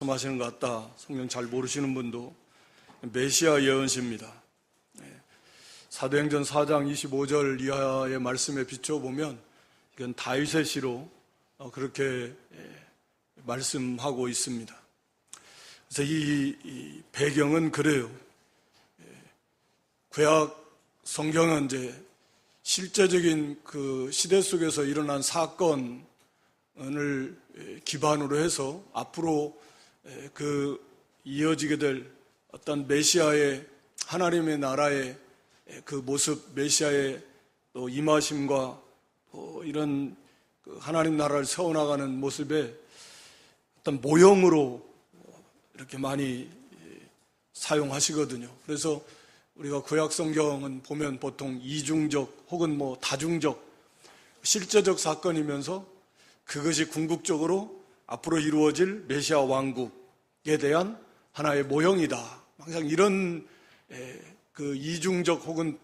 말씀하시는 것 같다. 성경 잘 모르시는 분도 메시아 예언시입니다. 사도행전 4장 25절 이하의 말씀에 비춰보면 이건 다윗의 시로 그렇게 말씀하고 있습니다. 그래서 이 배경은 그래요. 구약 성경은 이제 실제적인 그 시대 속에서 일어난 사건을 기반으로 해서 앞으로 그 이어지게 될 어떤 메시아의 하나님의 나라의 그 모습, 메시아의 또 임하심과 이런 하나님 나라를 세워나가는 모습의 어떤 모형으로 이렇게 많이 사용하시거든요. 그래서 우리가 구약 성경은 보면 보통 이중적 혹은 다중적 실제적 사건이면서 그것이 궁극적으로 앞으로 이루어질 메시아 왕국에 대한 하나의 모형이다. 항상 이런 그 이중적 혹은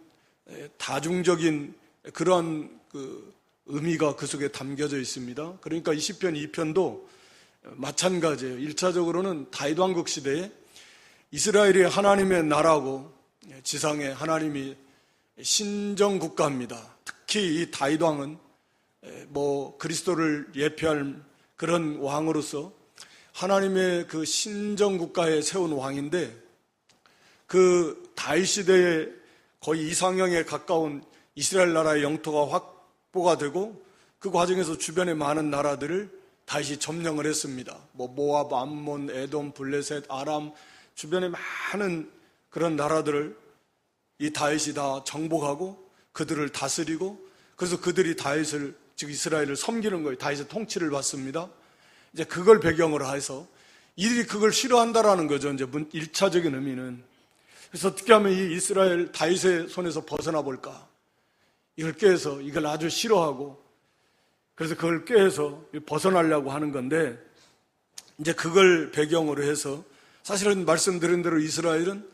다중적인 그러한 그 의미가 그 속에 담겨져 있습니다. 그러니까 이 시편 2편도 마찬가지예요. 1차적으로는 다윗 왕국 시대에 이스라엘이 하나님의 나라고 지상에 하나님이 신정 국가입니다. 특히 이 다윗 왕은 그리스도를 예표할 그런 왕으로서 하나님의 그 신정 국가에 세운 왕인데 그 다윗 시대에 거의 이상형에 가까운 이스라엘 나라의 영토가 확보가 되고 그 과정에서 주변의 많은 나라들을 다윗이 점령을 했습니다. 모압, 암몬, 에돔, 블레셋, 아람 주변의 많은 그런 나라들을 이 다윗이 다 정복하고 그들을 다스리고 그래서 그들이 다윗을 즉 이스라엘을 섬기는 거예요. 다윗의 통치를 받습니다. 이제 그걸 배경으로 해서 이들이 그걸 싫어한다라는 거죠. 이제 1차적인 의미는. 그래서 어떻게 하면 이 이스라엘 다윗의 손에서 벗어나 볼까? 이걸 꾀해서 이걸 아주 싫어하고 그래서 그걸 꾀해서 벗어나려고 하는 건데 이제 그걸 배경으로 해서 사실은 말씀드린 대로 이스라엘은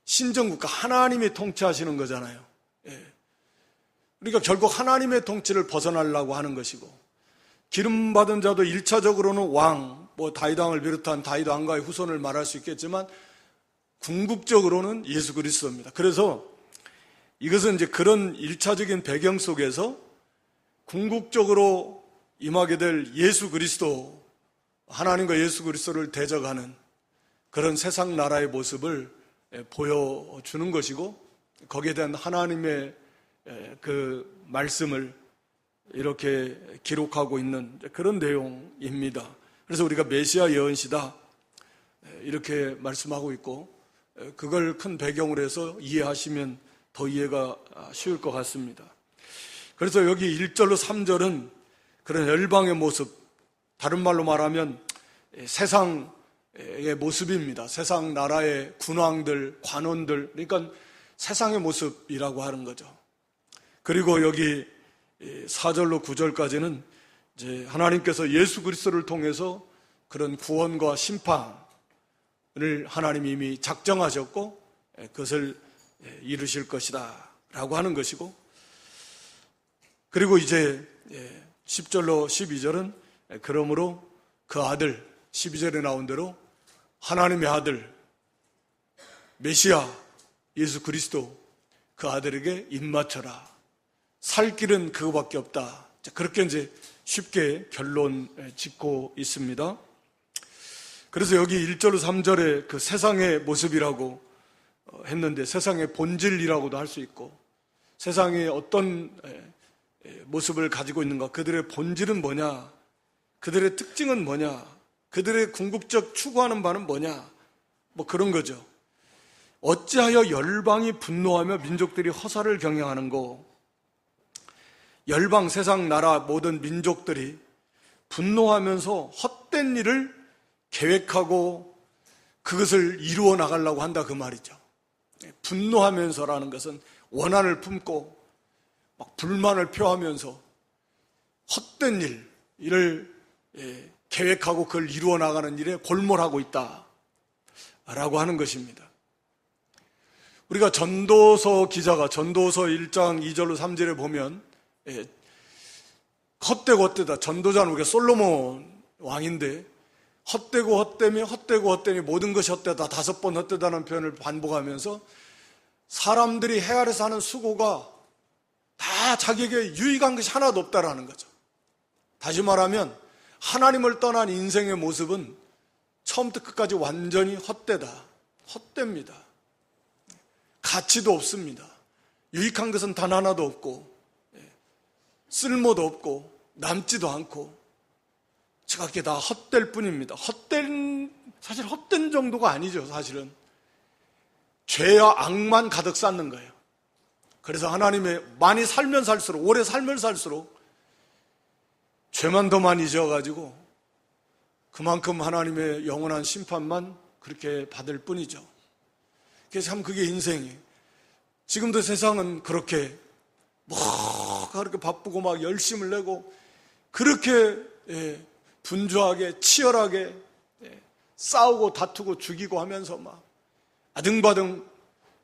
신정국가 하나님이 통치하시는 거잖아요. 그러니까 결국 하나님의 통치를 벗어나려고 하는 것이고 기름받은 자도 1차적으로는 왕, 다윗 왕을 비롯한 다윗 왕가의 후손을 말할 수 있겠지만 궁극적으로는 예수 그리스도입니다. 그래서 이것은 이제 그런 1차적인 배경 속에서 궁극적으로 임하게 될 예수 그리스도, 하나님과 예수 그리스도를 대적하는 그런 세상 나라의 모습을 보여주는 것이고 거기에 대한 하나님의 그 말씀을 이렇게 기록하고 있는 그런 내용입니다. 그래서 우리가 메시아 예언시다 이렇게 말씀하고 있고 그걸 큰 배경으로 해서 이해하시면 더 이해가 쉬울 것 같습니다. 그래서 여기 1절로 3절은 그런 열방의 모습, 다른 말로 말하면 세상의 모습입니다. 세상 나라의 군왕들, 관원들, 그러니까 세상의 모습이라고 하는 거죠. 그리고 여기 4절로 9절까지는 이제 하나님께서 예수 그리스도를 통해서 그런 구원과 심판을 하나님이 이미 작정하셨고 그것을 이루실 것이다 라고 하는 것이고 그리고 이제 10절로 12절은 그러므로 그 아들 12절에 나온 대로 하나님의 아들 메시아 예수 그리스도 그 아들에게 입맞춰라 살 길은 그거밖에 없다. 그렇게 이제 쉽게 결론 짓고 있습니다. 그래서 여기 1절로 3절에 그 세상의 모습이라고 했는데 세상의 본질이라고도 할 수 있고 세상에 어떤 모습을 가지고 있는가 그들의 본질은 뭐냐 그들의 특징은 뭐냐 그들의 궁극적 추구하는 바는 뭐냐 그런 거죠. 어찌하여 열방이 분노하며 민족들이 허사를 경영하는고 열방 세상 나라 모든 민족들이 분노하면서 헛된 일을 계획하고 그것을 이루어 나가려고 한다 그 말이죠. 분노하면서라는 것은 원한을 품고 막 불만을 표하면서 헛된 일을 계획하고 그걸 이루어 나가는 일에 골몰하고 있다라고 하는 것입니다. 우리가 전도서 기자가 전도서 1장 2절로 3절에 보면 헛되고 헛되다 전도자는 우리가 솔로몬 왕인데 헛되고 헛되며 헛되고 헛되니 모든 것이 헛되다 5번 헛되다는 표현을 반복하면서 사람들이 헤아려서 하는 수고가 다 자기에게 유익한 것이 하나도 없다라는 거죠. 다시 말하면 하나님을 떠난 인생의 모습은 처음부터 끝까지 완전히 헛되다. 헛됩니다. 가치도 없습니다. 유익한 것은 단 하나도 없고 쓸모도 없고 남지도 않고 지각하게 다 헛될 뿐입니다. 사실 헛된 정도가 아니죠. 사실은 죄와 악만 가득 쌓는 거예요. 그래서 하나님의 많이 살면 살수록, 오래 살면 살수록 죄만 더 많이 지어가지고 그만큼 하나님의 영원한 심판만 그렇게 받을 뿐이죠. 그래서 참 그게 인생이에요. 지금도 세상은 그렇게 그렇게 바쁘고 막 열심을 내고 그렇게 분주하게 치열하게 싸우고 다투고 죽이고 하면서 막 아등바등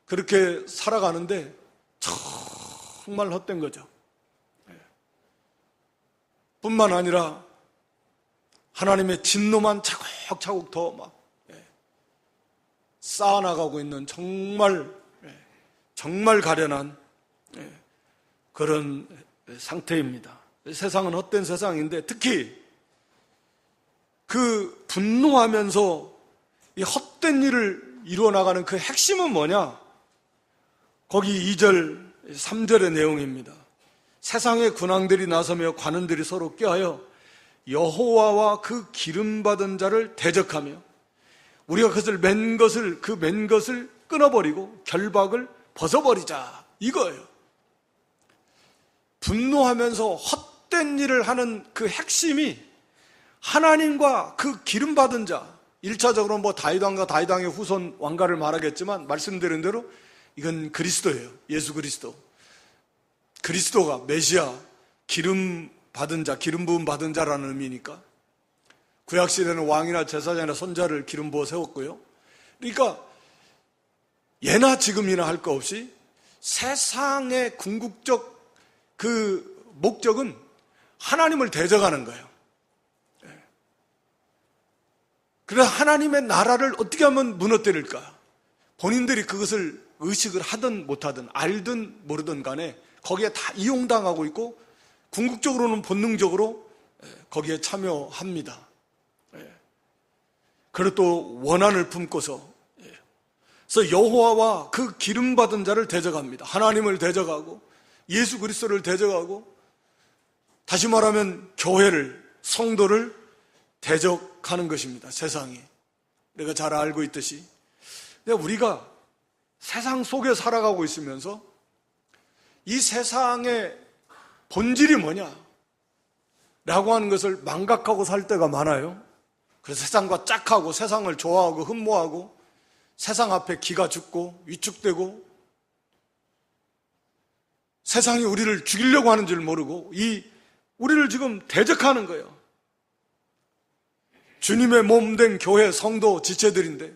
그렇게 살아가는데 정말 헛된 거죠. 뿐만 아니라 하나님의 진노만 차곡차곡 더 막 쌓아나가고 있는 정말 가련한 그런 상태입니다. 세상은 헛된 세상인데 특히 그 분노하면서 이 헛된 일을 이루어나가는 그 핵심은 뭐냐? 거기 2절, 3절의 내용입니다. 세상의 군왕들이 나서며 관원들이 서로 껴하여 여호와와 그 기름받은 자를 대적하며 우리가 맨 것을 끊어버리고 결박을 벗어버리자 이거예요. 분노하면서 헛된 일을 하는 그 핵심이 하나님과 그 기름받은 자, 1차적으로 다윗왕과 다윗왕의 후손 왕가를 말하겠지만 말씀드린 대로 이건 그리스도예요. 예수 그리스도. 그리스도가 메시아, 기름 받은 자, 기름 부음 받은 자라는 의미니까. 구약시대는 왕이나 제사장이나 선자를 기름 부어 세웠고요. 그러니까 예나 지금이나 할 거 없이 세상의 궁극적 그 목적은 하나님을 대적하는 거예요. 그래서 하나님의 나라를 어떻게 하면 무너뜨릴까? 본인들이 그것을 의식을 하든 못하든 알든 모르든 간에 거기에 다 이용당하고 있고 궁극적으로는 본능적으로 거기에 참여합니다. 그리고 또 원한을 품고서 그래서 여호와와 그 기름받은 자를 대적합니다. 하나님을 대적하고 예수 그리스도를 대적하고 다시 말하면 교회를, 성도를 대적하는 것입니다. 세상이. 우리가 잘 알고 있듯이. 근데 우리가 세상 속에 살아가고 있으면서 이 세상의 본질이 뭐냐? 라고 하는 것을 망각하고 살 때가 많아요. 그래서 세상과 짝하고 세상을 좋아하고 흠모하고 세상 앞에 기가 죽고 위축되고 세상이 우리를 죽이려고 하는 줄 모르고 우리를 지금 대적하는 거예요. 주님의 몸된 교회 성도 지체들인데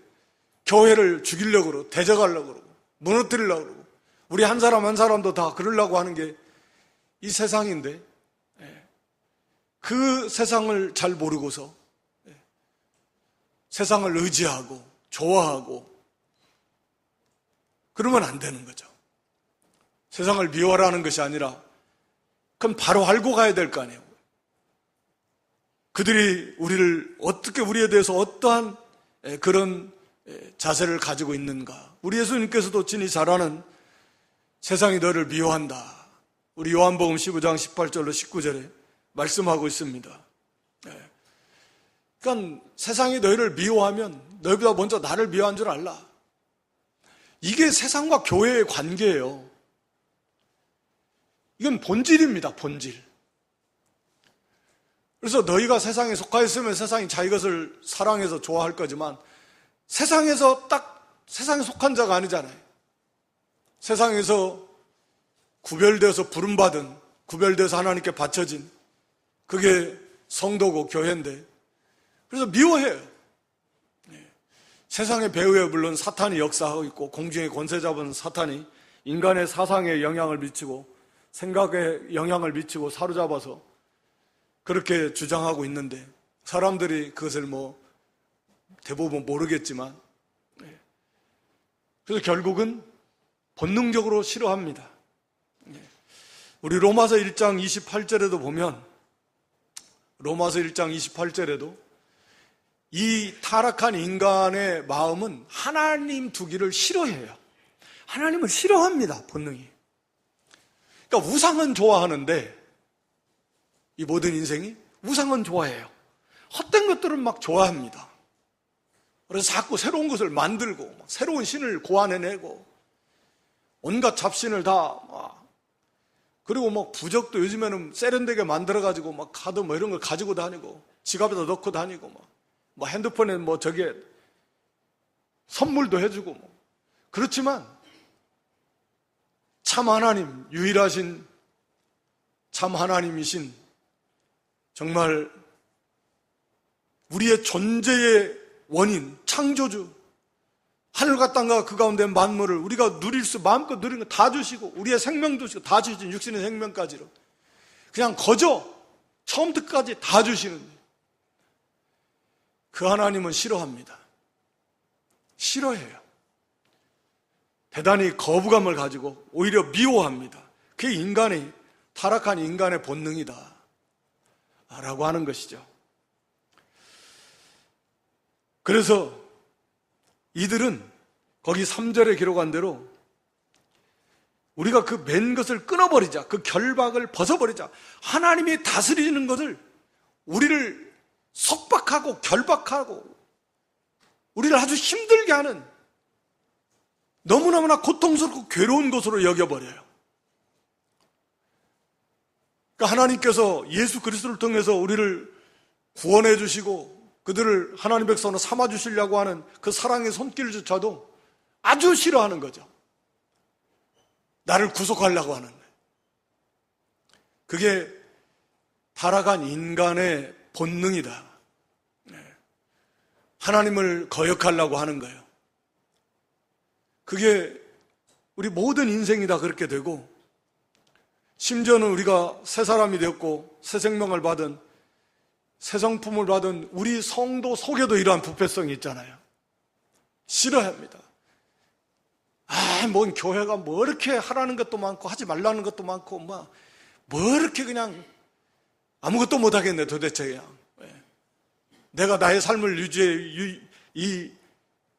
교회를 죽이려고 그러고 대적하려고 그러고 무너뜨리려고 그러고 우리 한 사람 한 사람도 다 그러려고 하는 게 이 세상인데 그 세상을 잘 모르고서 세상을 의지하고 좋아하고 그러면 안 되는 거죠. 세상을 미워하라는 것이 아니라 그건 바로 알고 가야 될 거 아니에요. 그들이 우리에 대해서 어떠한 그런 자세를 가지고 있는가. 우리 예수님께서도 친히 잘 아는 세상이 너를 미워한다. 우리 요한복음 15장 18절로 19절에 말씀하고 있습니다. 그러니까 세상이 너희를 미워하면 너희보다 먼저 나를 미워한 줄 알라. 이게 세상과 교회의 관계예요. 이건 본질입니다. 본질. 그래서 너희가 세상에 속하 있으면 세상이 자기 것을 사랑해서 좋아할 거지만 세상에 속한 자가 아니잖아요. 세상에서 구별되어서 부름받은, 구별되어서 하나님께 바쳐진 그게 성도고 교회인데 그래서 미워해요. 세상의 배후에 물론 사탄이 역사하고 있고 공중의 권세 잡은 사탄이 인간의 사상에 영향을 미치고 생각에 영향을 미치고 사로잡아서 그렇게 주장하고 있는데 사람들이 그것을 대부분 모르겠지만, 그래서 결국은 본능적으로 싫어합니다. 우리 로마서 1장 28절에도 보면, 로마서 1장 28절에도 이 타락한 인간의 마음은 하나님 두기를 싫어해요. 하나님을 싫어합니다, 본능이. 그러니까 우상은 좋아하는데, 이 모든 인생이 우상은 좋아해요. 헛된 것들은 막 좋아합니다. 그래서 자꾸 새로운 것을 만들고 새로운 신을 고안해내고 온갖 잡신을 다 그리고 막 부적도 요즘에는 세련되게 만들어가지고 막 카드 뭐 이런 걸 가지고 다니고 지갑에다 넣고 다니고 뭐 핸드폰에 뭐 저게 선물도 해주고 그렇지만 참 하나님, 유일하신 참 하나님이신 정말 우리의 존재의 원인, 창조주, 하늘과 땅과 그 가운데 만물을 우리가 누릴 수 마음껏 누리는 거 다 주시고 우리의 생명도 주시고 다 주신 육신의 생명까지로 그냥 거저 처음부터 끝까지 다 주시는 그 하나님은 싫어합니다. 싫어해요. 대단히 거부감을 가지고 오히려 미워합니다. 그게 인간의 타락한 인간의 본능이다 라고 하는 것이죠. 그래서 이들은 거기 3절에 기록한 대로 우리가 그 맨 것을 끊어버리자, 그 결박을 벗어버리자, 하나님이 다스리는 것을 우리를 속박하고 결박하고 우리를 아주 힘들게 하는 너무너무나 고통스럽고 괴로운 것으로 여겨버려요. 그러니까 하나님께서 예수 그리스도를 통해서 우리를 구원해 주시고 그들을 하나님 백성으로 삼아 주시려고 하는 그 사랑의 손길조차도 아주 싫어하는 거죠. 나를 구속하려고 하는 거예요. 그게 타락한 인간의 본능이다. 하나님을 거역하려고 하는 거예요. 그게 우리 모든 인생이 다 그렇게 되고 심지어는 우리가 새 사람이 되었고 새 생명을 받은 새 성품을 받은 우리 성도 속에도 이러한 부패성이 있잖아요. 싫어합니다. 뭔 교회가 뭐 이렇게 하라는 것도 많고 하지 말라는 것도 많고 뭐 이렇게 그냥 아무것도 못하겠네 도대체 그냥. 내가 나의 삶을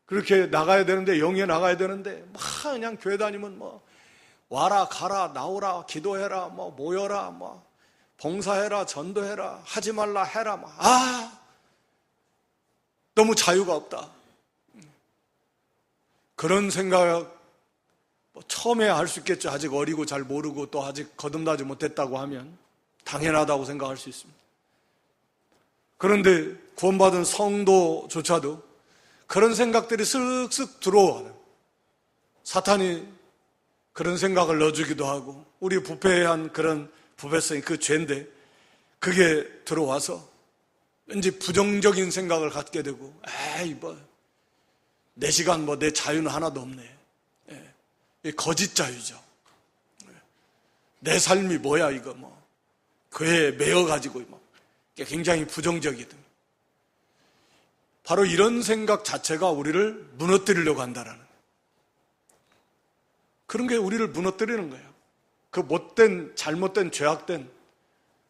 그렇게 나가야 되는데 영에 나가야 되는데 그냥 교회 다니면 와라 가라 나오라 기도해라 모여라 봉사해라 전도해라 하지 말라 해라 너무 자유가 없다. 그런 생각 처음에 할 수 있겠죠. 아직 어리고 잘 모르고 또 아직 거듭나지 못했다고 하면 당연하다고 생각할 수 있습니다. 그런데 구원받은 성도조차도 그런 생각들이 쓱쓱 들어와요. 사탄이 그런 생각을 넣어주기도 하고 우리 부패한 그런 부패성이 그 죄인데 그게 들어와서 왠지 부정적인 생각을 갖게 되고 내 시간 내 자유는 하나도 없네. 거짓 자유죠. 내 삶이 뭐야 이거 그에 매여가지고 굉장히 부정적이든 바로 이런 생각 자체가 우리를 무너뜨리려고 한다라는 거예요. 그런 게 우리를 무너뜨리는 거예요. 그 못된 잘못된 죄악된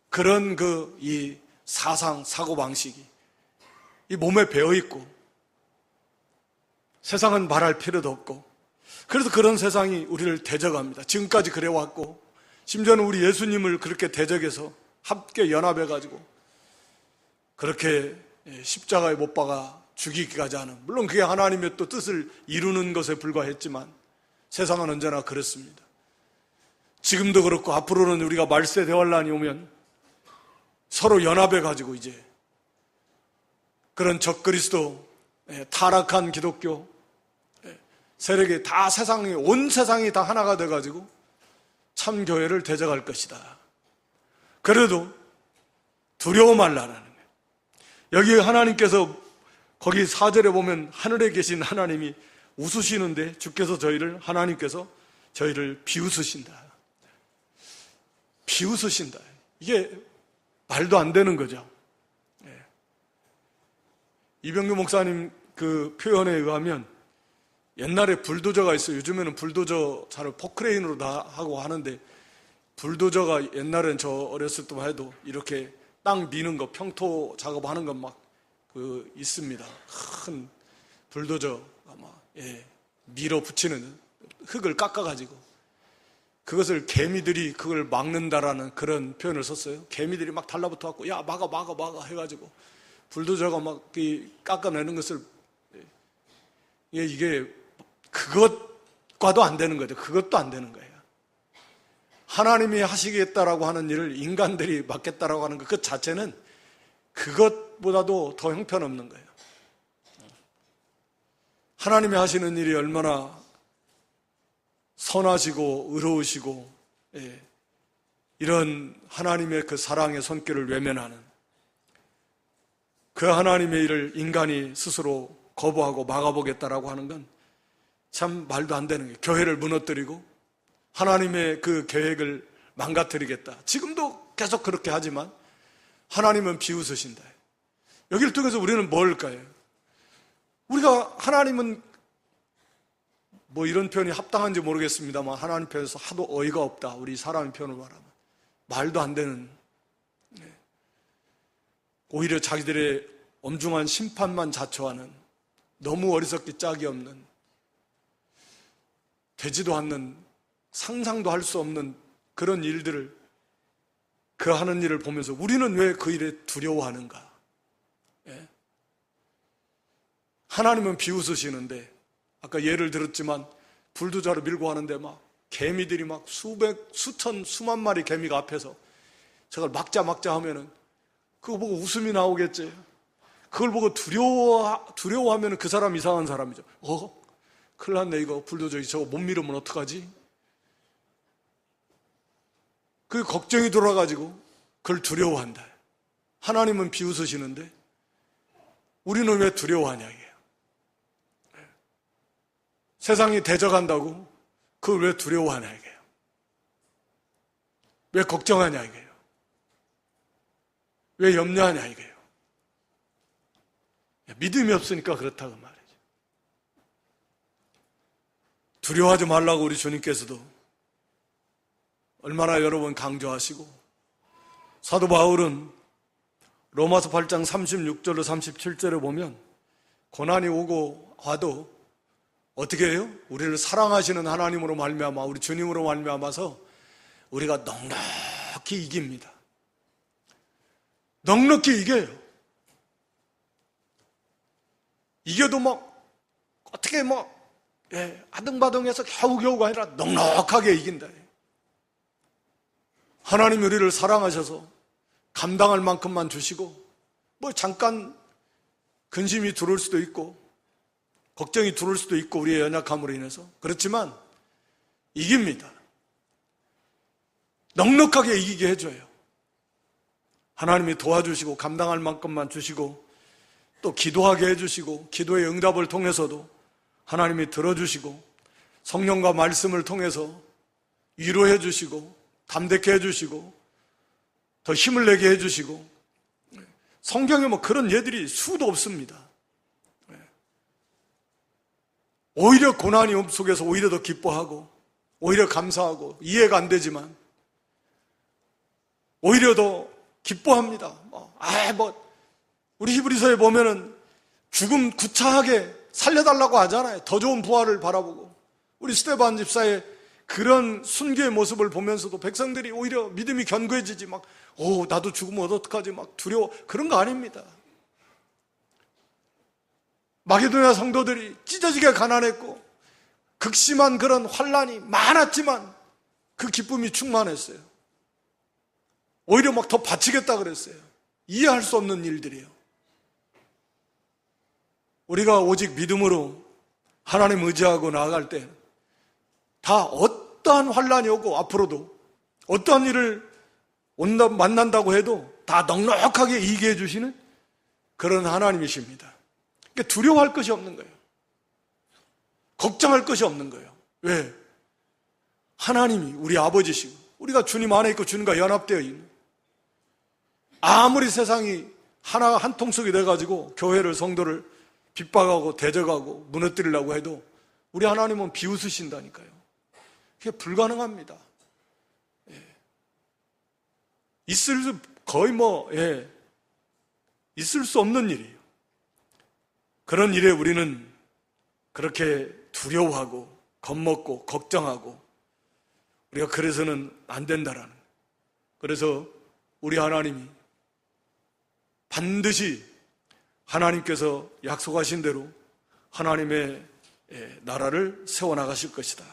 그런 이 사상 사고방식이 이 몸에 배어있고 세상은 말할 필요도 없고 그래서 그런 세상이 우리를 대적합니다. 지금까지 그래왔고 심지어는 우리 예수님을 그렇게 대적해서 함께 연합해가지고 그렇게 십자가에 못 박아 죽이기까지 하는 물론 그게 하나님의 또 뜻을 이루는 것에 불과했지만 세상은 언제나 그렇습니다. 지금도 그렇고 앞으로는 우리가 말세 대환란이 오면 서로 연합해가지고 이제 그런 적그리스도 타락한 기독교 세력이 다 온 세상이 다 하나가 돼가지고 참 교회를 대적할 것이다. 그래도 두려워 말라라는 거예요. 여기 하나님께서 거기 4절에 보면 하늘에 계신 하나님이 웃으시는데 주께서 하나님께서 저희를 비웃으신다. 비웃으신다. 이게 말도 안 되는 거죠. 이병규 목사님 그 표현에 의하면 옛날에 불도저가 있어요. 요즘에는 불도저 잘 포크레인으로 다 하고 하는데, 불도저가 옛날엔 저 어렸을 때만 해도 이렇게 땅 미는 거, 평토 작업하는 건 막 그 있습니다. 큰 불도저가 막 밀어붙이는 흙을 깎아가지고 그것을 개미들이 그걸 막는다라는 그런 표현을 썼어요. 개미들이 막 달라붙어갖고 야 막아 해가지고 불도저가 막 깎아내는 것을, 이게 그것과도 안 되는 거죠. 그것도 안 되는 거예요. 하나님이 하시겠다라고 하는 일을 인간들이 맡겠다라고 하는 것 자체는 그것보다도 더 형편없는 거예요. 하나님이 하시는 일이 얼마나 선하시고 의로우시고, 이런 하나님의 그 사랑의 손길을 외면하는 그 하나님의 일을 인간이 스스로 거부하고 막아보겠다라고 하는 건 참 말도 안 되는 거예요. 교회를 무너뜨리고 하나님의 그 계획을 망가뜨리겠다. 지금도 계속 그렇게 하지만 하나님은 비웃으신다. 여기를 통해서 우리는 뭘까요? 우리가 하나님은 뭐 이런 표현이 합당한지 모르겠습니다만 하나님 편에서 하도 어이가 없다. 우리 사람의 표현을 말하면 말도 안 되는, 오히려 자기들의 엄중한 심판만 자초하는, 너무 어리석기 짝이 없는, 되지도 않는, 상상도 할 수 없는 그런 일들을, 그 하는 일을 보면서 우리는 왜 그 일에 두려워하는가? 하나님은 비웃으시는데, 아까 예를 들었지만 불도저로 밀고 하는데 막 개미들이 막 수천, 수만 마리 개미가 앞에서 저걸 막자 하면은 그거 보고 웃음이 나오겠지. 그걸 보고 두려워하면 그 사람 이상한 사람이죠. 큰일 났네, 이거 불도저 저거 못 밀으면 어떡하지? 그 걱정이 돌아가지고 그걸 두려워한다. 하나님은 비웃으시는데 우리는 왜 두려워하냐 이게요. 세상이 대적한다고 그걸 왜 두려워하냐 이게요. 왜 걱정하냐 이게요. 왜 염려하냐 이게요. 믿음이 없으니까 그렇다고 말이죠. 두려워하지 말라고 우리 주님께서도 얼마나 여러 번 강조하시고, 사도 바울은 로마서 8장 36절로 37절에 보면 고난이 오고 와도 어떻게 해요? 우리를 사랑하시는 하나님으로 말미암아, 우리 주님으로 말미암아서 우리가 넉넉히 이깁니다. 넉넉히 이겨요. 이겨도 막 어떻게 아등바등해서 겨우겨우가 아니라 넉넉하게 이긴다. 하나님 우리를 사랑하셔서 감당할 만큼만 주시고, 잠깐 근심이 들어올 수도 있고 걱정이 들어올 수도 있고 우리의 연약함으로 인해서, 그렇지만 이깁니다. 넉넉하게 이기게 해줘요. 하나님이 도와주시고 감당할 만큼만 주시고, 또 기도하게 해주시고, 기도의 응답을 통해서도 하나님이 들어주시고, 성령과 말씀을 통해서 위로해 주시고 담대케 해주시고 더 힘을 내게 해주시고, 성경에 그런 예들이 수도 없습니다. 오히려 고난이 속에서 오히려 더 기뻐하고 오히려 감사하고, 이해가 안 되지만 오히려 더 기뻐합니다. 우리 히브리서에 보면은 죽음 구차하게 살려달라고 하잖아요. 더 좋은 부활을 바라보고. 우리 스데반 집사의 그런 순교의 모습을 보면서도 백성들이 오히려 믿음이 견고해지지, 나도 죽으면 어떡하지, 두려워. 그런 거 아닙니다. 마게도냐 성도들이 찢어지게 가난했고 극심한 그런 환난이 많았지만 그 기쁨이 충만했어요. 오히려 더 바치겠다 그랬어요. 이해할 수 없는 일들이에요. 우리가 오직 믿음으로 하나님 의지하고 나아갈 때 다 어떠한 환난이 오고 앞으로도 어떠한 일을 만난다고 해도 다 넉넉하게 이기게 해주시는 그런 하나님이십니다. 그러니까 두려워할 것이 없는 거예요. 걱정할 것이 없는 거예요. 왜? 하나님이 우리 아버지시고 우리가 주님 안에 있고 주님과 연합되어 있는, 아무리 세상이 한 통속이 돼가지고 교회를, 성도를 핍박하고 대적하고 무너뜨리려고 해도 우리 하나님은 비웃으신다니까요. 그게 불가능합니다. 있을 수 거의 있을 수 없는 일이에요. 그런 일에 우리는 그렇게 두려워하고 겁먹고 걱정하고 우리가 그래서는 안 된다라는 거예요. 그래서 우리 하나님이 반드시 하나님께서 약속하신 대로 하나님의 나라를 세워나가실 것이다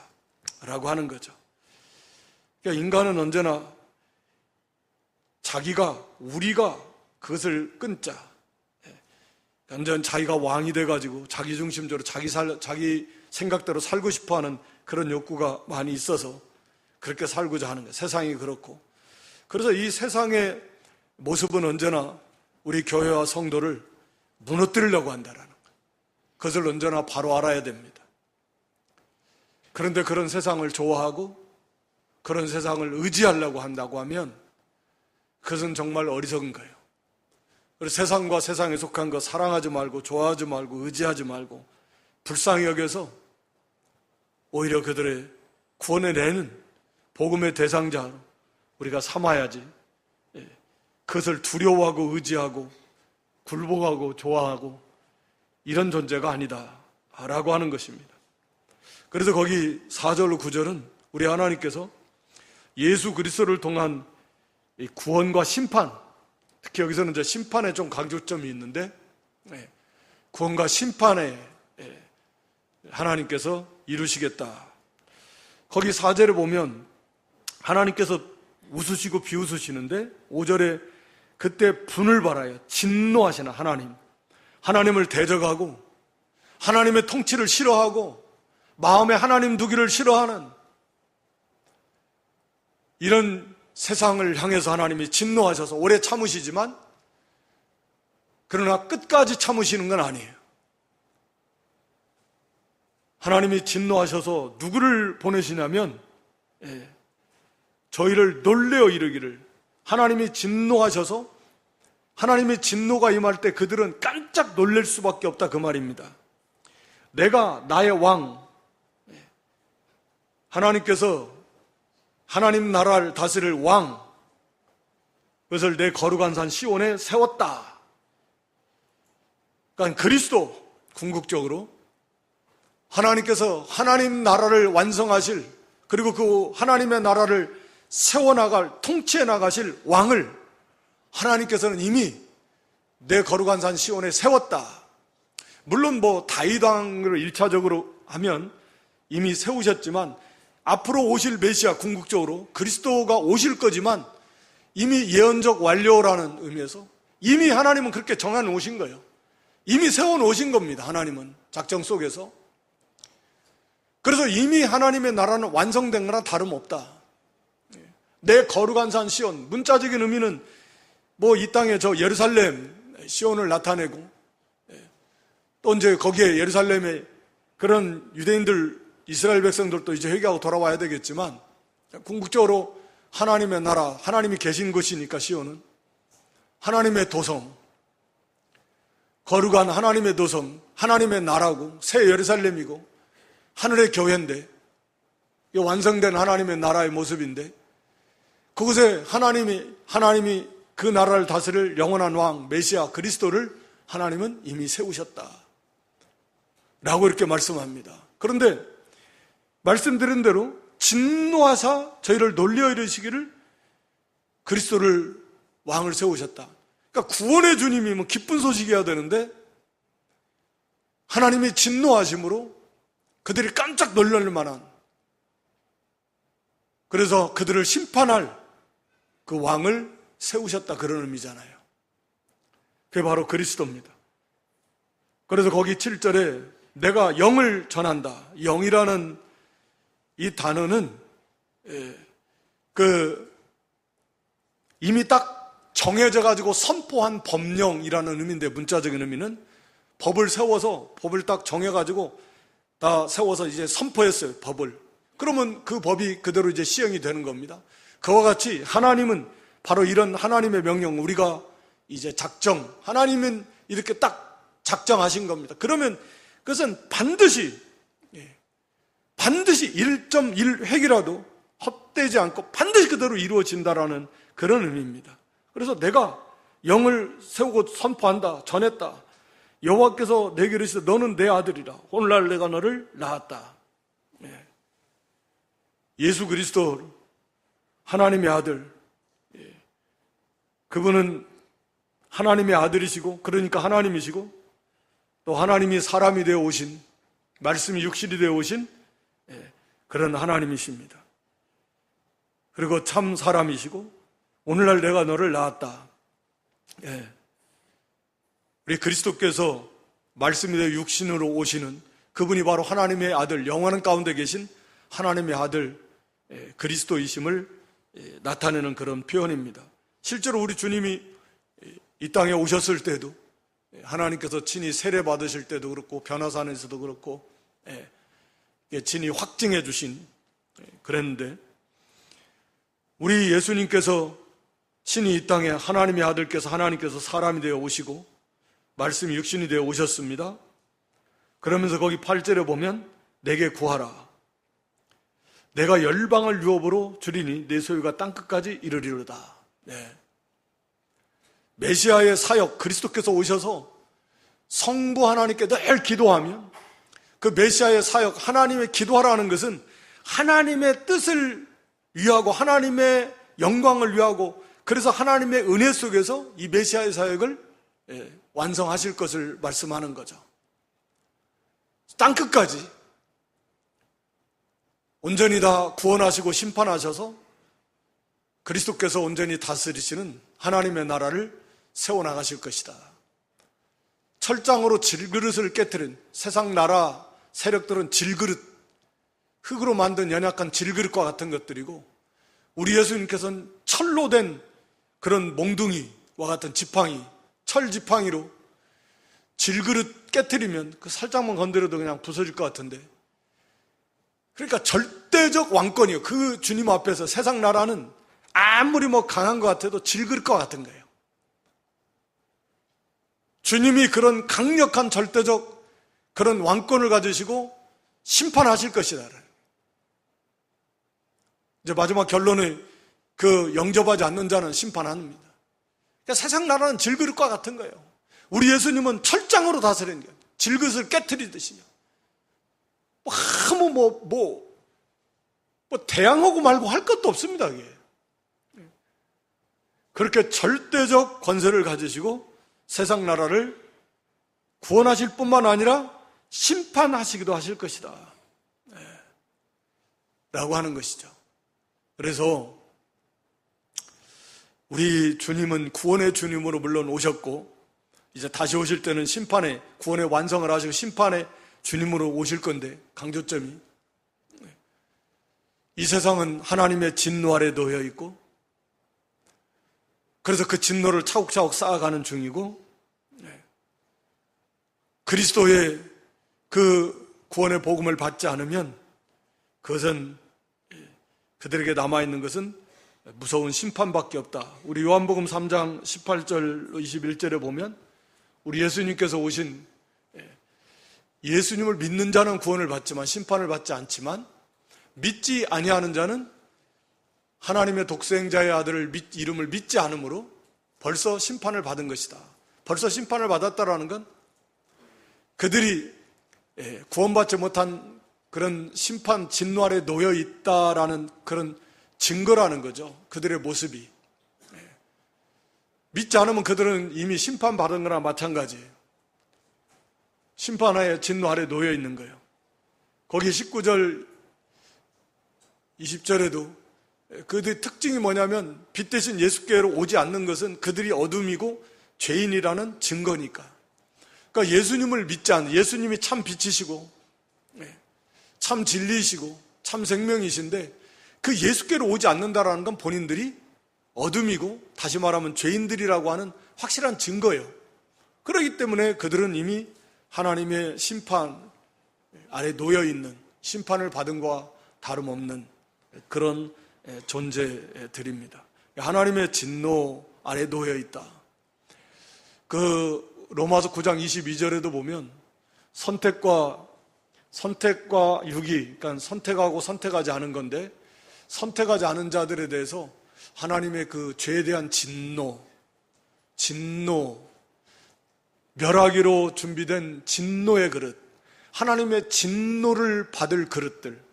라고 하는 거죠. 그러니까 인간은 언제나 우리가 그것을 끊자, 완전 자기가 왕이 돼가지고 자기중심적으로 자기 생각대로 살고 싶어하는 그런 욕구가 많이 있어서 그렇게 살고자 하는 거예요. 세상이 그렇고. 그래서 이 세상의 모습은 언제나 우리 교회와 성도를 무너뜨리려고 한다라는 거예요. 그것을 언제나 바로 알아야 됩니다. 그런데 그런 세상을 좋아하고 그런 세상을 의지하려고 한다고 하면 그것은 정말 어리석은 거예요. 그래서 세상과 세상에 속한 것 사랑하지 말고 좋아하지 말고 의지하지 말고 불쌍히 여겨서 오히려 그들의 구원해내는 복음의 대상자로 우리가 삼아야지, 그것을 두려워하고 의지하고 굴복하고 좋아하고 이런 존재가 아니다 라고 하는 것입니다. 그래서 거기 4절로 9절은 우리 하나님께서 예수 그리스도를 통한 이 구원과 심판, 특히 여기서는 이제 심판에 좀 강조점이 있는데, 구원과 심판에 하나님께서 이루시겠다. 거기 4절에 보면 하나님께서 웃으시고 비웃으시는데 5절에 그때 분을 발하여 진노하시는 하나님을 대적하고 하나님의 통치를 싫어하고 마음에 하나님 두기를 싫어하는 이런 세상을 향해서 하나님이 진노하셔서 오래 참으시지만 그러나 끝까지 참으시는 건 아니에요. 하나님이 진노하셔서 누구를 보내시냐면 저희를 놀래어 이르기를, 하나님이 진노하셔서 하나님의 진노가 임할 때 그들은 깜짝 놀랄 수밖에 없다 그 말입니다. 내가 나의 왕, 하나님께서 하나님 나라를 다스릴 왕, 그것을 내 거룩한 산 시온에 세웠다. 그러니까 그리스도, 궁극적으로 하나님께서 하나님 나라를 완성하실, 그리고 그 하나님의 나라를 세워나갈, 통치해 나가실 왕을 하나님께서는 이미 내 거룩한 산 시온에 세웠다. 물론 다윗 왕을 1차적으로 하면 이미 세우셨지만 앞으로 오실 메시아, 궁극적으로 그리스도가 오실 거지만 이미 예언적 완료라는 의미에서 이미 하나님은 그렇게 정해 놓으신 거예요. 이미 세워 놓으신 겁니다. 하나님은 작정 속에서. 그래서 이미 하나님의 나라는 완성된 거나 다름없다. 내 거룩한 산 시온, 문자적인 의미는 이 땅에 저 예루살렘 시온을 나타내고, 또 이제 거기에 예루살렘에 그런 유대인들, 이스라엘 백성들도 이제 회개하고 돌아와야 되겠지만, 궁극적으로 하나님의 나라, 하나님이 계신 곳이니까 시온은 하나님의 도성, 거룩한 하나님의 도성, 하나님의 나라고 새 예루살렘이고 하늘의 교회인데, 이 완성된 하나님의 나라의 모습인데, 그곳에 하나님이 그 나라를 다스릴 영원한 왕 메시아 그리스도를 하나님은 이미 세우셨다 라고 이렇게 말씀합니다. 그런데 말씀드린 대로 진노하사 저희를 놀려 이르시기를 그리스도를 왕을 세우셨다. 그러니까 구원의 주님이면 기쁜 소식이어야 되는데 하나님이 진노하심으로 그들이 깜짝 놀랄 만한, 그래서 그들을 심판할 그 왕을 세우셨다, 그런 의미잖아요. 그게 바로 그리스도입니다. 그래서 거기 7절에 내가 영을 전한다. 영이라는 이 단어는 이미 딱 정해져 가지고 선포한 법령이라는 의미인데, 문자적인 의미는 법을 세워서, 법을 딱 정해 가지고 다 세워서 이제 선포했어요, 법을. 그러면 그 법이 그대로 이제 시행이 되는 겁니다. 그와 같이 하나님은 바로 이런 하나님의 명령, 우리가 이제 작정, 하나님은 이렇게 딱 작정하신 겁니다. 그러면 그것은 반드시 1.1획이라도 헛되지 않고 반드시 그대로 이루어진다라는 그런 의미입니다. 그래서 내가 영을 세우고 선포한다, 전했다. 여호와께서 내게 이르시되 너는 내 아들이라. 오늘날 내가 너를 낳았다. 예수 그리스도 하나님의 아들, 그분은 하나님의 아들이시고, 그러니까 하나님이시고, 또 하나님이 사람이 되어 오신, 말씀이 육신이 되어 오신 그런 하나님이십니다. 그리고 참 사람이시고, 오늘날 내가 너를 낳았다. 우리 그리스도께서 말씀이 되어 육신으로 오시는 그분이 바로 하나님의 아들, 영원한 가운데 계신 하나님의 아들 그리스도이심을 나타내는 그런 표현입니다. 실제로 우리 주님이 이 땅에 오셨을 때도 하나님께서 친히 세례 받으실 때도 그렇고 변화산에서도 그렇고 친히 확증해 주신 그랬는데, 우리 예수님께서 친히 이 땅에 하나님의 아들께서 하나님께서 사람이 되어 오시고 말씀이 육신이 되어 오셨습니다. 그러면서 거기 8절에 보면 내게 구하라. 내가 열방을 유업으로 주리니 내 소유가 땅끝까지 이르리로다. 메시아의 사역, 그리스도께서 오셔서 성부 하나님께 늘 기도하면 그 메시아의 사역, 하나님의 기도하라는 것은 하나님의 뜻을 위하고 하나님의 영광을 위하고, 그래서 하나님의 은혜 속에서 이 메시아의 사역을 완성하실 것을 말씀하는 거죠. 땅끝까지 온전히 다 구원하시고 심판하셔서 그리스도께서 온전히 다스리시는 하나님의 나라를 세워나가실 것이다. 철장으로 질그릇을 깨뜨린 세상 나라 세력들은 질그릇, 흙으로 만든 연약한 질그릇과 같은 것들이고, 우리 예수님께서는 철로 된 그런 몽둥이와 같은 지팡이, 철 지팡이로 질그릇 깨뜨리면 그 살짝만 건드려도 그냥 부서질 것 같은데, 그러니까 절대적 왕권이요. 그 주님 앞에서 세상 나라는 아무리 강한 것 같아도 질그릇과 같은 거예요. 주님이 그런 강력한 절대적 그런 왕권을 가지시고 심판하실 것이다. 이제 마지막 결론은 그 영접하지 않는 자는 심판 안 합니다. 그러니까 세상 나라는 질그릇과 같은 거예요. 우리 예수님은 철장으로 다스리는 거예요. 질그릇을 깨트리듯이요. 대항하고 말고 할 것도 없습니다. 이게. 그렇게 절대적 권세를 가지시고 세상 나라를 구원하실 뿐만 아니라 심판하시기도 하실 것이다. 라고 하는 것이죠. 그래서 우리 주님은 구원의 주님으로 물론 오셨고, 이제 다시 오실 때는 심판의, 구원의 완성을 하시고 심판의 주님으로 오실 건데, 강조점이 이 세상은 하나님의 진노 아래 놓여 있고, 그래서 그 진노를 차곡차곡 쌓아가는 중이고, 그리스도의 그 구원의 복음을 받지 않으면 그것은, 그들에게 남아있는 것은 무서운 심판밖에 없다. 우리 요한복음 3장 18절 21절에 보면 우리 예수님께서 오신, 예수님을 믿는 자는 구원을 받지만 심판을 받지 않지만 믿지 아니하는 자는 하나님의 독생자의 아들을 이름을 믿지 않으므로 벌써 심판을 받은 것이다. 벌써 심판을 받았다라는 건 그들이 구원받지 못한 그런 심판 진노 아래 놓여 있다라는 그런 증거라는 거죠. 그들의 모습이. 믿지 않으면 그들은 이미 심판받은 거나 마찬가지예요. 심판하에 진노 아래 놓여 있는 거예요. 거기 19절 20절에도 그들의 특징이 뭐냐면, 빛 대신 예수께로 오지 않는 것은 그들이 어둠이고 죄인이라는 증거니까. 그러니까 예수님을 믿지 않는, 예수님이 참 빛이시고 참 진리이시고 참 생명이신데 그 예수께로 오지 않는다라는 건 본인들이 어둠이고, 다시 말하면 죄인들이라고 하는 확실한 증거예요. 그렇기 때문에 그들은 이미 하나님의 심판 아래 놓여있는, 심판을 받은 것과 다름없는 그런 존재들입니다. 하나님의 진노 아래 놓여있다. 그 로마서 9장 22절에도 보면 선택과 유기, 그러니까 선택하고 선택하지 않은 건데, 선택하지 않은 자들에 대해서 하나님의 그 죄에 대한 진노, 멸하기로 준비된 진노의 그릇, 하나님의 진노를 받을 그릇들.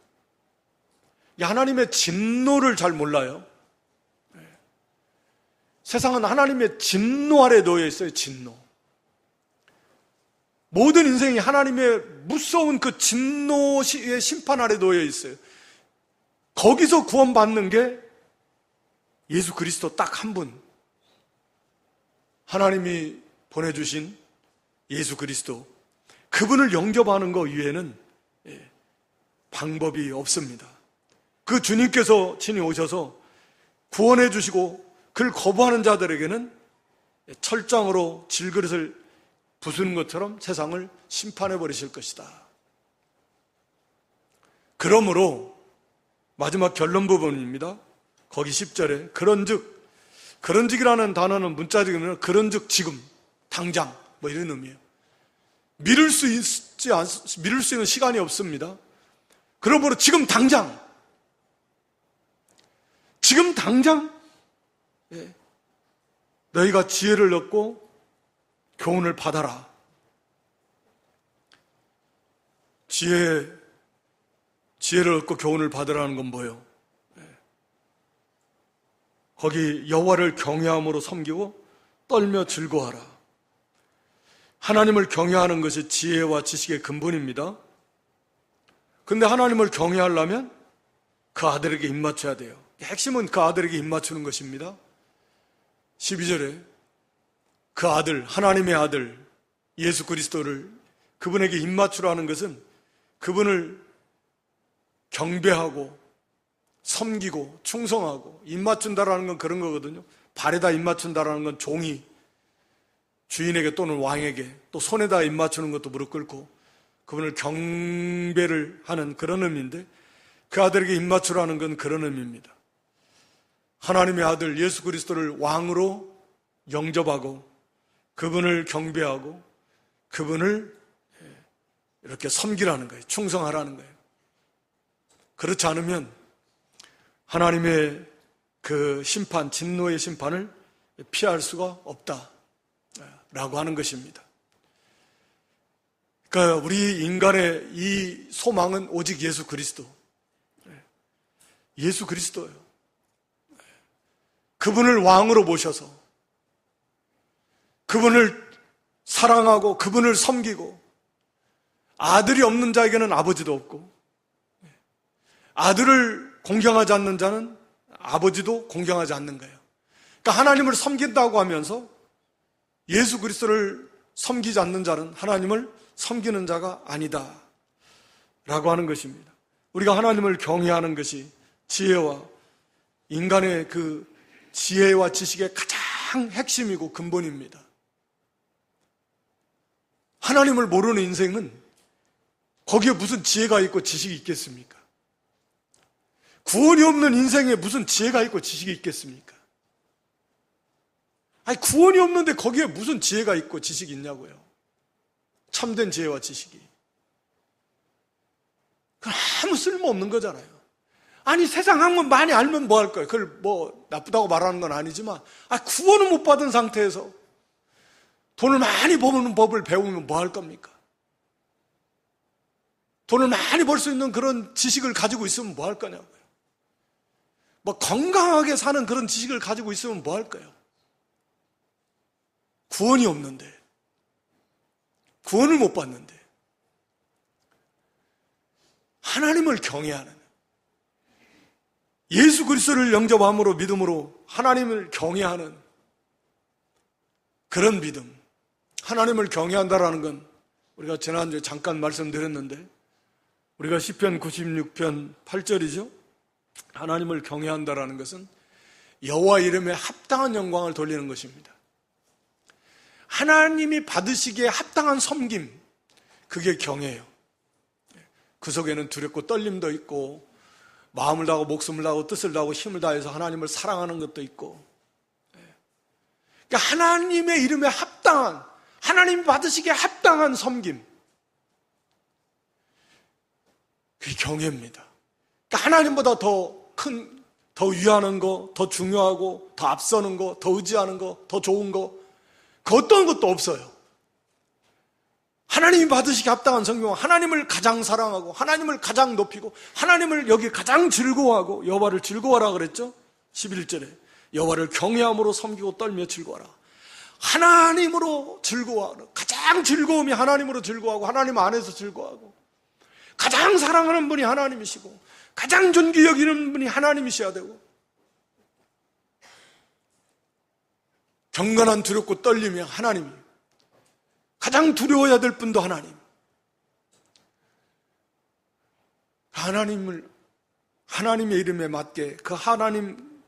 하나님의 진노를 잘 몰라요. 세상은 하나님의 진노 아래 놓여 있어요. 진노. 모든 인생이 하나님의 무서운 그 진노의 심판 아래 놓여 있어요. 거기서 구원받는 게 예수 그리스도 딱 한 분, 하나님이 보내주신 예수 그리스도, 그분을 영접하는 것 이외에는 방법이 없습니다. 그 주님께서 친히 오셔서 구원해 주시고 그를 거부하는 자들에게는 철장으로 질그릇을 부수는 것처럼 세상을 심판해 버리실 것이다. 그러므로 마지막 결론 부분입니다. 거기 10절에 그런즉이라는 단어는 문자적으로는 그런즉 지금 당장 뭐 이런 의미예요. 미룰 수 있는 시간이 없습니다. 그러므로 지금 당장 너희가 지혜를 얻고 교훈을 받아라. 지혜를 얻고 교훈을 받으라는 건 뭐예요? 거기 여호와를 경외함으로 섬기고 떨며 즐거워하라. 하나님을 경외하는 것이 지혜와 지식의 근본입니다. 근데 하나님을 경외하려면 그 아들에게 입맞춰야 돼요. 핵심은 그 아들에게 입맞추는 것입니다. 12절에 그 아들, 하나님의 아들 예수 그리스도를 그분에게 입맞추라는 것은 그분을 경배하고 섬기고 충성하고, 입맞춘다라는 건 그런 거거든요. 발에다 입맞춘다라는 건 종이 주인에게 또는 왕에게, 또 손에다 입맞추는 것도 무릎 꿇고 그분을 경배를 하는 그런 의미인데, 그 아들에게 입맞추라는 건 그런 의미입니다. 하나님의 아들 예수 그리스도를 왕으로 영접하고 그분을 경배하고 그분을 이렇게 섬기라는 거예요. 충성하라는 거예요. 그렇지 않으면 하나님의 그 심판, 진노의 심판을 피할 수가 없다라고 하는 것입니다. 그러니까 우리 인간의 이 소망은 오직 예수 그리스도, 예수 그리스도예요. 그분을 왕으로 모셔서 그분을 사랑하고 그분을 섬기고, 아들이 없는 자에게는 아버지도 없고, 아들을 공경하지 않는 자는 아버지도 공경하지 않는 거예요. 그러니까 하나님을 섬긴다고 하면서 예수 그리스도를 섬기지 않는 자는 하나님을 섬기는 자가 아니다 라고 하는 것입니다. 우리가 하나님을 경외하는 것이 지혜와, 인간의 그 지혜와 지식의 가장 핵심이고 근본입니다. 하나님을 모르는 인생은 거기에 무슨 지혜가 있고 지식이 있겠습니까? 구원이 없는 인생에 무슨 지혜가 있고 지식이 있겠습니까? 아니, 구원이 없는데 거기에 무슨 지혜가 있고 지식이 있냐고요. 참된 지혜와 지식이. 그건 아무 쓸모없는 거잖아요. 아니, 세상 학문 많이 알면 뭐 할 거예요? 그걸 뭐 나쁘다고 말하는 건 아니지만, 구원을 못 받은 상태에서 돈을 많이 버는 법을 배우면 뭐 할 겁니까? 돈을 많이 벌 수 있는 그런 지식을 가지고 있으면 뭐 할 거냐고요. 뭐 건강하게 사는 그런 지식을 가지고 있으면 뭐 할 거예요? 구원이 없는데, 구원을 못 받는데, 하나님을 경외하는, 예수 그리스도를 영접함으로 믿음으로 하나님을 경외하는 그런 믿음. 하나님을 경외한다라는 건 우리가 지난주에 잠깐 말씀드렸는데, 우리가 시편 96편 8절이죠. 하나님을 경외한다라는 것은 여호와 이름에 합당한 영광을 돌리는 것입니다. 하나님이 받으시기에 합당한 섬김, 그게 경외예요. 그 속에는 두렵고 떨림도 있고, 마음을 다하고 목숨을 다하고 뜻을 다하고 힘을 다해서 하나님을 사랑하는 것도 있고, 그러니까 하나님의 이름에 합당한, 하나님 받으시기에 합당한 섬김. 그게 경외입니다. 그러니까 하나님보다 더 큰, 더 위하는 거, 더 중요하고, 더 앞서는 거, 더 의지하는 거, 더 좋은 거, 그 어떤 것도 없어요. 하나님이 받으시기에 합당한 성경은 하나님을 가장 사랑하고, 하나님을 가장 높이고, 하나님을 여기 가장 즐거워하고, 여호와를 즐거워하라 그랬죠? 11절에 여호와를 경외함으로 섬기고 떨며 즐거워하라. 하나님으로 즐거워하라. 가장 즐거움이 하나님으로 즐거워하고, 하나님 안에서 즐거워하고, 가장 사랑하는 분이 하나님이시고, 가장 존귀 여기는 분이 하나님이셔야 되고, 경건한 두렵고 떨림이 하나님이, 가장 두려워야 될 분도 하나님. 하나님의 이름에 맞게, 그 하나님,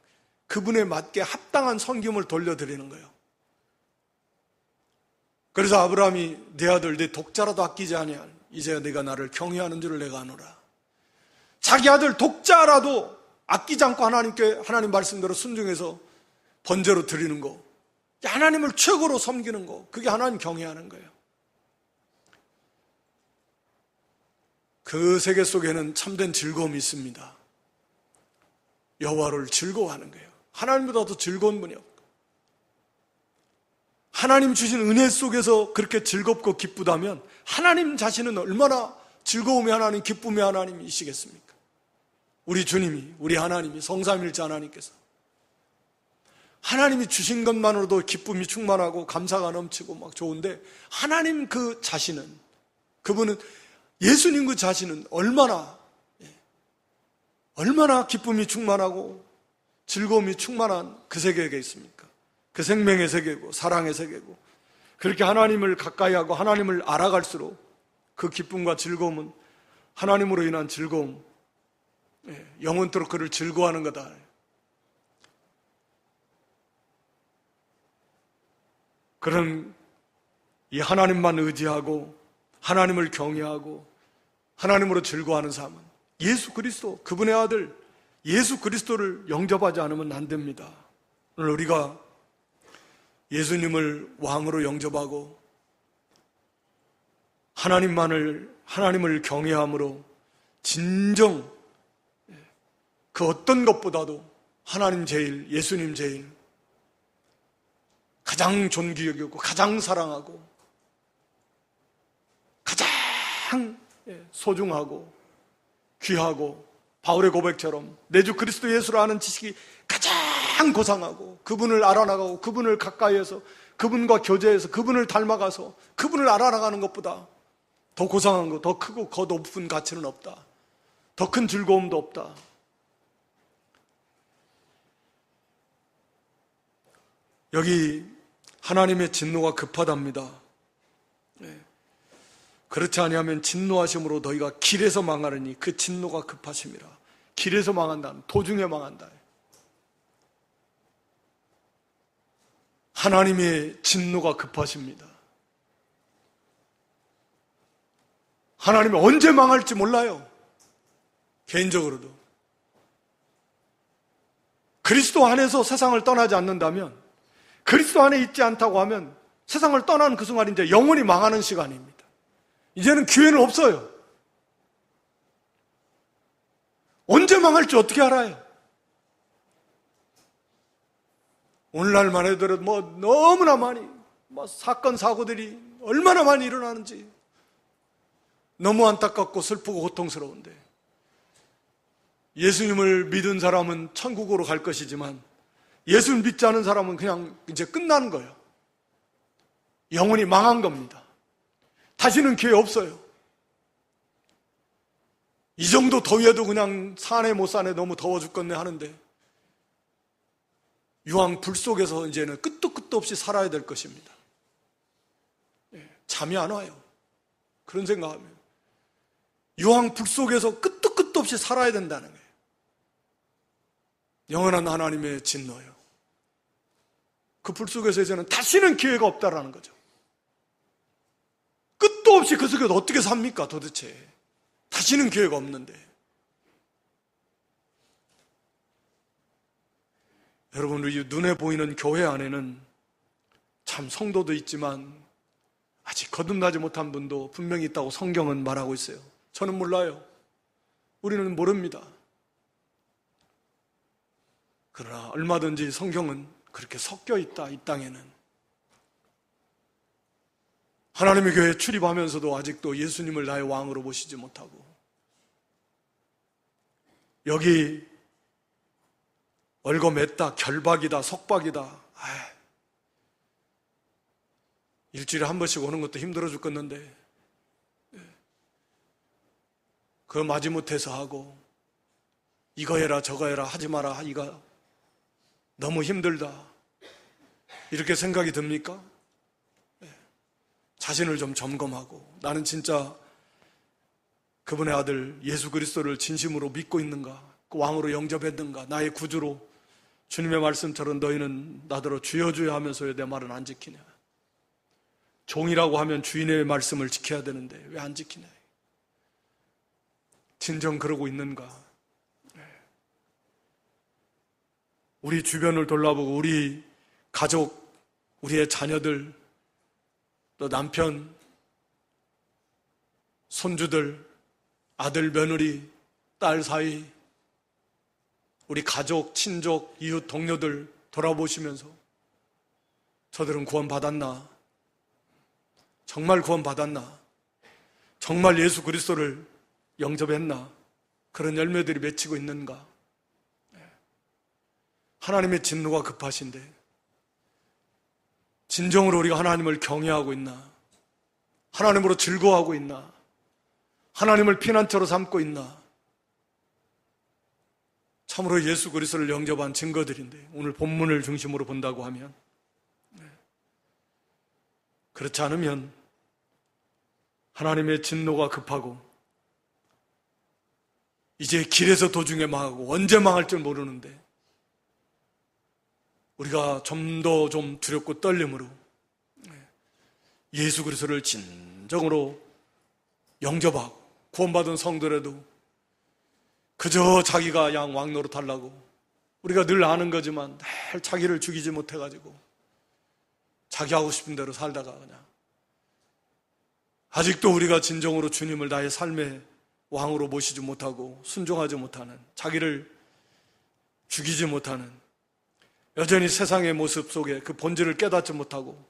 그분에 맞게 합당한 섬김을 돌려드리는 거예요. 그래서 아브라함이 내 아들, 내 독자라도 아끼지 아니하니 이제야 내가 나를 경외하는 줄을 내가 아노라. 자기 아들 독자라도 아끼지 않고 하나님께, 하나님 말씀대로 순종해서 번제로 드리는 거, 하나님을 최고로 섬기는 거, 그게 하나님 경외하는 거예요. 그 세계 속에는 참된 즐거움이 있습니다. 여호와를 즐거워하는 거예요. 하나님보다 더 즐거운 분이 없고, 하나님 주신 은혜 속에서 그렇게 즐겁고 기쁘다면 하나님 자신은 얼마나 즐거움의 하나님, 기쁨의 하나님이시겠습니까? 우리 주님이, 우리 하나님이, 성삼일체 하나님께서 하나님이 주신 것만으로도 기쁨이 충만하고 감사가 넘치고 막 좋은데, 하나님 그 자신은, 그분은, 예수님 그 자신은 얼마나 기쁨이 충만하고 즐거움이 충만한 그 세계에 있습니까? 그 생명의 세계고 사랑의 세계고, 그렇게 하나님을 가까이 하고 하나님을 알아갈수록 그 기쁨과 즐거움은 하나님으로 인한 즐거움, 영원토록 그를 즐거워하는 거다. 그런 이 하나님만 의지하고 하나님을 경외하고 하나님으로 즐거워하는 삶은 예수 그리스도, 그분의 아들 예수 그리스도를 영접하지 않으면 안 됩니다. 오늘 우리가 예수님을 왕으로 영접하고 하나님을 경외함으로 진정 그 어떤 것보다도 하나님 제일, 예수님 제일 가장 존귀 여기고 가장 사랑하고 가장 소중하고 귀하고, 바울의 고백처럼 내 주 그리스도 예수를 아는 지식이 가장 고상하고, 그분을 알아나가고 그분을 가까이해서 그분과 교제해서 그분을 닮아가서 그분을 알아나가는 것보다 더 고상한 것, 더 크고 더 높은 가치는 없다. 더 큰 즐거움도 없다. 여기 하나님의 진노가 급하답니다. 그렇지 아니하면 진노하심으로 너희가 길에서 망하느니 그 진노가 급하심이라. 길에서 망한다는, 도중에 망한다. 하나님의 진노가 급하십니다. 하나님이 언제 망할지 몰라요. 개인적으로도. 그리스도 안에서 세상을 떠나지 않는다면, 그리스도 안에 있지 않다고 하면 세상을 떠나는 그 순간 이제 영원히 망하는 시간입니다. 이제는 기회는 없어요. 언제 망할지 어떻게 알아요? 오늘날만 해도 너무나 많이 사건 사고들이 얼마나 많이 일어나는지 너무 안타깝고 슬프고 고통스러운데, 예수님을 믿은 사람은 천국으로 갈 것이지만 예수를 믿지 않은 사람은 그냥 이제 끝나는 거예요. 영원히 망한 겁니다. 다시는 기회 없어요. 이 정도 더위에도 그냥 사네 못 사네, 너무 더워 죽겠네 하는데 유황 불 속에서 이제는 끝도 없이 살아야 될 것입니다. 잠이 안 와요. 그런 생각하면 유황 불 속에서 끝도 없이 살아야 된다는 거예요. 영원한 하나님의 진노예요. 그 불 속에서 이제는 다시는 기회가 없다라는 거죠. 끝도 없이 그 속에서 어떻게 삽니까 도대체. 다시는 기회가 없는데. 여러분, 우리 눈에 보이는 교회 안에는 참 성도도 있지만 아직 거듭나지 못한 분도 분명히 있다고 성경은 말하고 있어요. 저는 몰라요. 우리는 모릅니다. 그러나 얼마든지 성경은 그렇게 섞여 있다, 이 땅에는. 하나님의 교회에 출입하면서도 아직도 예수님을 나의 왕으로 모시지 못하고, 여기 월거맸다, 결박이다, 속박이다, 일주일에 한 번씩 오는 것도 힘들어 죽겠는데 그거 마지못해서 하고, 이거 해라 저거 해라 하지 마라 하기가 너무 힘들다, 이렇게 생각이 듭니까? 자신을 좀 점검하고, 나는 진짜 그분의 아들 예수 그리스도를 진심으로 믿고 있는가, 그 왕으로 영접했는가, 나의 구주로, 주님의 말씀처럼 너희는 나더러 주여 주여 하면서 왜 내 말은 안 지키냐, 종이라고 하면 주인의 말씀을 지켜야 되는데 왜 안 지키냐, 진정 그러고 있는가. 우리 주변을 돌아보고 우리 가족, 우리의 자녀들, 또 남편, 손주들, 아들, 며느리, 딸 사이, 우리 가족, 친족, 이웃, 동료들 돌아보시면서 저들은 구원받았나? 정말 구원받았나? 정말 예수 그리스도를 영접했나? 그런 열매들이 맺히고 있는가? 하나님의 진노가 급하신데 진정으로 우리가 하나님을 경외하고 있나? 하나님으로 즐거워하고 있나? 하나님을 피난처로 삼고 있나? 참으로 예수 그리스도를 영접한 증거들인데, 오늘 본문을 중심으로 본다고 하면, 그렇지 않으면 하나님의 진노가 급하고 이제 길에서 도중에 망하고 언제 망할 줄 모르는데, 우리가 좀 더 두렵고 떨림으로 예수 그리스도를 진정으로 영접하고 구원받은 성도라도 그저 자기가 양 왕노릇 하려고, 우리가 늘 아는 거지만 늘 자기를 죽이지 못해가지고 자기 하고 싶은 대로 살다가 그냥 아직도 우리가 진정으로 주님을 나의 삶의 왕으로 모시지 못하고 순종하지 못하는, 자기를 죽이지 못하는, 여전히 세상의 모습 속에 그 본질을 깨닫지 못하고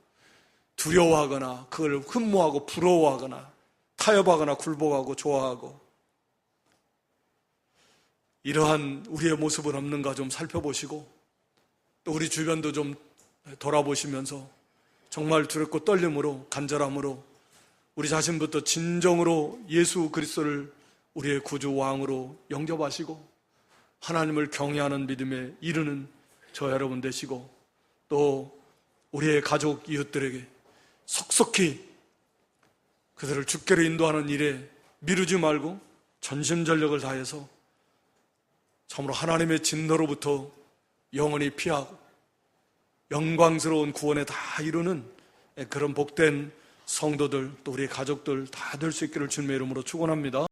두려워하거나 그걸 흠모하고 부러워하거나 타협하거나 굴복하고 좋아하고, 이러한 우리의 모습은 없는가 좀 살펴보시고, 또 우리 주변도 좀 돌아보시면서 정말 두렵고 떨림으로, 간절함으로 우리 자신부터 진정으로 예수 그리스도를 우리의 구주 왕으로 영접하시고 하나님을 경외하는 믿음에 이르는 저 여러분 되시고, 또 우리의 가족 이웃들에게 속속히 그들을 주께로 인도하는 일에 미루지 말고 전심전력을 다해서 참으로 하나님의 진노로부터 영원히 피하고 영광스러운 구원에 다 이루는 그런 복된 성도들, 또 우리 가족들 다 될 수 있기를 주님의 이름으로 축원합니다.